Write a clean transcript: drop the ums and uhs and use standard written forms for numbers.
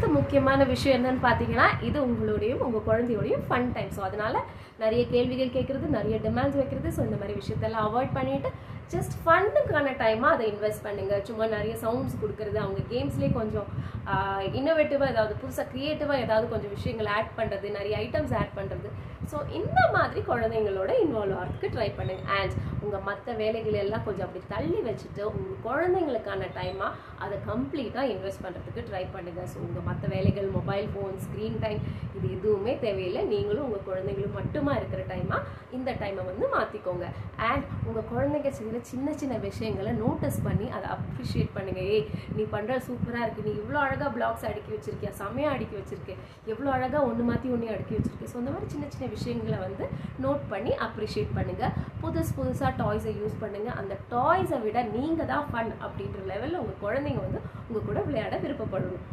அடுத்த முக்கியமான விஷயம் என்னன்னு பார்த்தீங்கன்னா, இது உங்களுடையும் உங்கள் குழந்தையோடையும் ஃபன் டைம். ஸோ அதனால் நிறைய கேள்விகள் கேட்குறது, நிறைய டிமாண்ட்ஸ் வைக்கிறது, ஸோ இந்த மாதிரி விஷயத்தெல்லாம் அவாய்ட் பண்ணிவிட்டு ஜஸ்ட் ஃபன்னுக்கான டைமாக அதை இன்வெஸ்ட் பண்ணுங்கள். சும்மா நிறைய சவுண்ட்ஸ் கொடுக்குறது, அவங்க கேம்ஸ்லேயே கொஞ்சம் இன்னோவேட்டிவாக ஏதாவது புதுசாக க்ரியேட்டிவாக ஏதாவது கொஞ்சம் விஷயங்கள் ஆட் பண்ணுறது, நிறைய ஐட்டம்ஸ் ஆட் பண்ணுறது. ஸோ இந்த மாதிரி குழந்தைங்களோட இன்வால்வ் ஆகிறதுக்கு ட்ரை பண்ணுங்கள். அண்ட் உங்கள் மற்ற வேலைகள் எல்லாம் கொஞ்சம் அப்படி தள்ளி வச்சுட்டு உங்கள் குழந்தைங்களுக்கான டைமாக அதை கம்ப்ளீட்டாக இன்வெஸ்ட் பண்ணுறதுக்கு ட்ரை பண்ணுங்கள். ஸோ உங்கள் மற்ற வேலைகள், மொபைல் ஃபோன், ஸ்க்ரீன் டைம், இது எதுவுமே தேவையில்லை. நீங்களும் உங்கள் குழந்தைங்களும் மட்டுமா இருக்கிற டைமாக இந்த டைமை வந்து மாற்றிக்கோங்க. அண்ட் உங்கள் குழந்தைங்க செய்கிற சின்ன சின்ன விஷயங்களை நோட்டீஸ் பண்ணி அதை அப்ரிஷியேட் பண்ணுங்கள். ஏய், நீ பண்ணுற சூப்பராக இருக்குது, நீ இவ்வளோ அழகாக பிளாக்ஸ் அடுக்கி வச்சிருக்கியா, செம்மையாக அடுக்கி வச்சிருக்கு, எவ்வளோ அழகாக ஒன்று மாற்றி ஒன்று அடுக்கி வச்சிருக்கு. ஸோ இந்த மாதிரி சின்ன சின்ன விஷயங்களை வந்து நோட் பண்ணி அப்ரிஷியேட் பண்ணுங்கள். புதுசாக டாய்ஸை யூஸ் பண்ணுங்கள். அந்த டாய்ஸை விட நீங்கள் தான் ஃபன் அப்படின்ற லெவலில் உங்கள் குழந்தைங்க வந்து உங்கள் கூட விளையாட விருப்பப்படணும்.